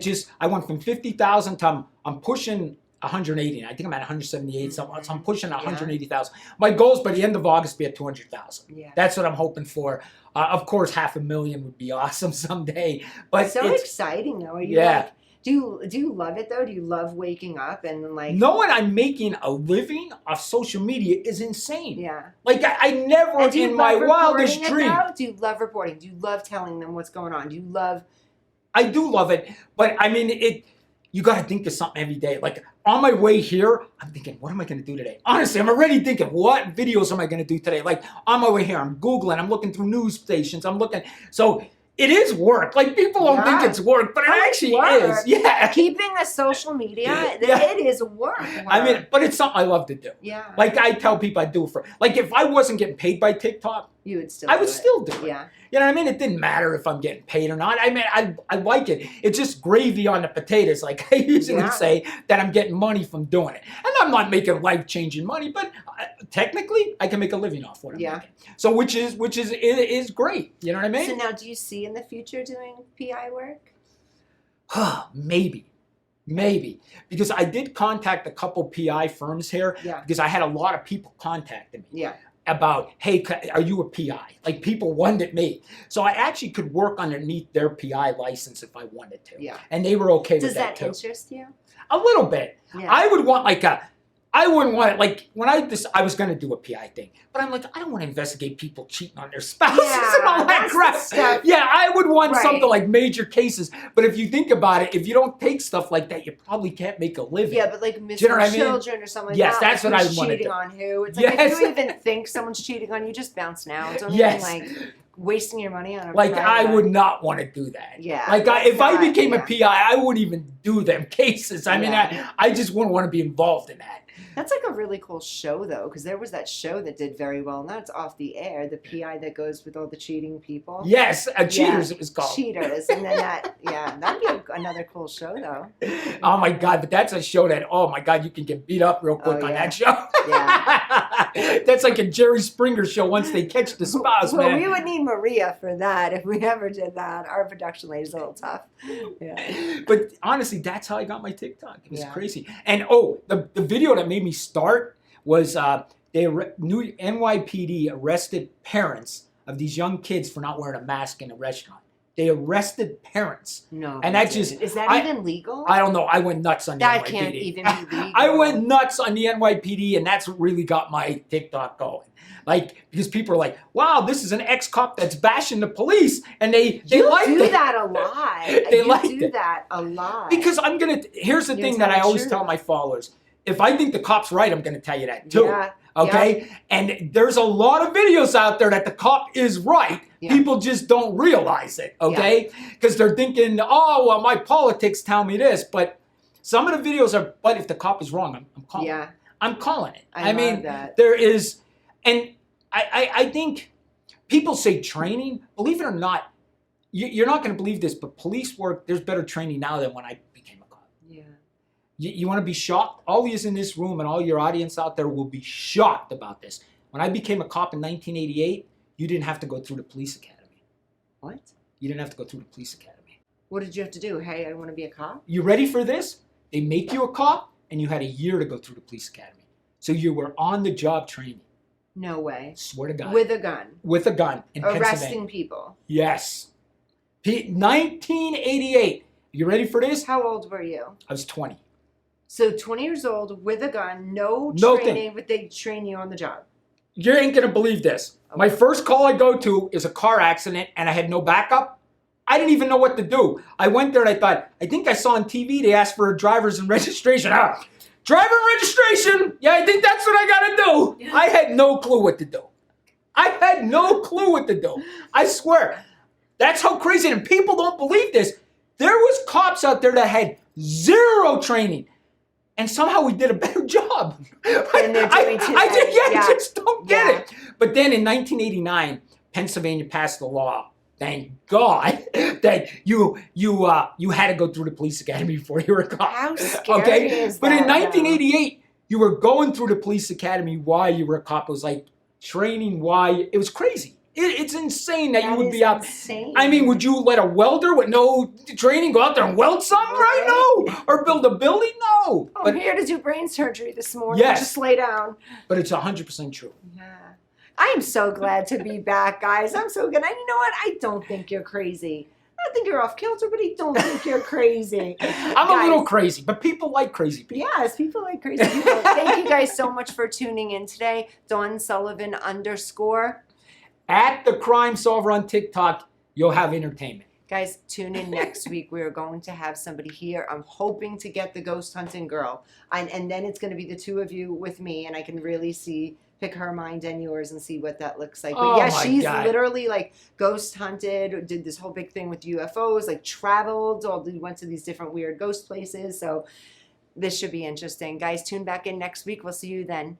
I went from 50,000 to I'm pushing 180. I think I'm at 178. So I'm pushing 180,000. My goal is by the end of August to be at 200,000. Yeah. That's what I'm hoping for. Of course, 500,000 would be awesome someday. But so it's exciting, though. Are you like, do you love it though? Do you love waking up and like knowing I'm making a living off social media is insane. Yeah. Like I never in my wildest dream. Do you love reporting? Do you love telling them what's going on? Do you love? I do love it, but I mean you got to think of something every day. Like on my way here, I'm thinking, what am I going to do today? Honestly, I'm already thinking, what videos am I going to do today? Like on my way here, I'm Googling, I'm looking through news stations, I'm looking. So it is work. Like people don't think it's work, but it actually is. Yeah. Keeping a social media, it is work. I mean, but it's something I love to do. Yeah. Like I tell people I do it for, like if I wasn't getting paid by TikTok, you would still I would still do it. Yeah. You know what I mean? It didn't matter if I'm getting paid or not. I mean, I like it. It's just gravy on the potatoes, like I usually say, that I'm getting money from doing it. And I'm not making life-changing money, but technically, I can make a living off what I'm making. So which is great. You know what I mean? So now, do you see in the future doing PI work? Maybe. Because I did contact a couple PI firms here because I had a lot of people contacting me. Yeah. About, hey, are you a PI? Like people wanted me. So I actually could work underneath their PI license if I wanted to. Yeah. And they were okay with that too. Does that interest you? A little bit. Yeah. I would want I wouldn't want it, like, when I was going to do a PI thing, but I'm like, I don't want to investigate people cheating on their spouses and all that crap. Yeah, I would want something like major cases. But if you think about it, if you don't take stuff like that, you probably can't make a living. Yeah, but like missing children or something like that. Yes, that's what I want to do. Cheating on who? It's like if you even think someone's cheating on you, just bounce now. Don't even like wasting your money on a like I would not want to do that. Yeah. Like if I became a PI, I wouldn't even do them cases. I mean, I just wouldn't want to be involved in that. That's like a really cool show, though, because there was that show that did very well. Now it's off the air. The PI that goes with all the cheating people. Yes, Cheaters it was called. Cheaters, and then that'd be another cool show, though. Oh my God, but that's a show that my God, you can get beat up real quick on that show. Yeah, that's like a Jerry Springer show. Once they catch the spouse, well, man. We would need Maria for that if we ever did that. Our production lady's a little tough. Yeah, but honestly, that's how I got my TikTok. It was crazy. And the video that made me start was new NYPD arrested parents of these young kids for not wearing a mask in a restaurant. They arrested parents. No. And that just... Is that even legal? I don't know. I went nuts on the NYPD. That can't even be legal. I went nuts on the NYPD, and that's what really got my TikTok going. Like, because people are like, wow, this is an ex-cop that's bashing the police. And they liked it. You do that a lot. You do that a lot. Because here's the thing that I always tell my followers. If I think the cop's right, I'm going to tell you that too. Yeah. Okay? Yeah. And there's a lot of videos out there that the cop is right. Yeah. People just don't realize it. Okay? Because they're thinking, oh, well, my politics tell me this. But some of the videos are, but if the cop is wrong, I'm calling it. I'm calling it. I mean, there is, and I think people say training. Believe it or not, you're not going to believe this, but police work, there's better training now than when I became a cop. Yeah. You want to be shocked? All of you in this room and all your audience out there will be shocked about this. When I became a cop in 1988, you didn't have to go through the police academy. What? You didn't have to go through the police academy. What did you have to do? Hey, I want to be a cop? You ready for this? They make you a cop, and you had a year to go through the police academy. So you were on the job training. No way. Swear to God. With a gun. With a gun in Pennsylvania. Arresting people. Yes. 1988. You ready for this? How old were you? I was 20. So 20 years old with a gun, no thing. training, but they train you on the job. You ain't gonna believe this. My first call I go to is a car accident and I had no backup. I didn't even know what to do. I went there and I thought, I think I saw on TV they asked for a driver's and registration. Driver and registration! Yeah, I think that's what I gotta do. I had no clue what to do. I had no clue what to do. I swear. That's how crazy, and people don't believe this. There was cops out there that had zero training. And somehow we did a better job. And they're doing today. I just don't get it. But then in 1989, Pennsylvania passed the law. Thank God that you had to go through the police academy before you were a cop. How scary is But that, in 1988, you were going through the police academy while you were a cop. It was like training why it was crazy. It's insane that you would be out. Insane. I mean, would you let a welder with no training go out there and weld something right? No. Or build a building? No. I'm But here to do brain surgery this morning. Yes. Just lay down. But it's 100% true. Yeah. I am so glad to be back, guys. I'm so good. And you know what? I don't think you're crazy. I think you're off kilter, but I don't think you're crazy. I'm a little crazy, but people like crazy people. Yes, people like crazy people. Thank you guys so much for tuning in today. Dawn Sullivan _ At the Crime Solver on TikTok, you'll have entertainment. Guys, tune in next week. We are going to have somebody here. I'm hoping to get the ghost hunting girl. And then it's going to be the two of you with me, and I can really pick her mind and yours and see what that looks like. But Oh yeah, my she's God. literally like ghost hunted, did this whole big thing with UFOs, like traveled, went to these different weird ghost places. So this should be interesting. Guys, tune back in next week. We'll see you then.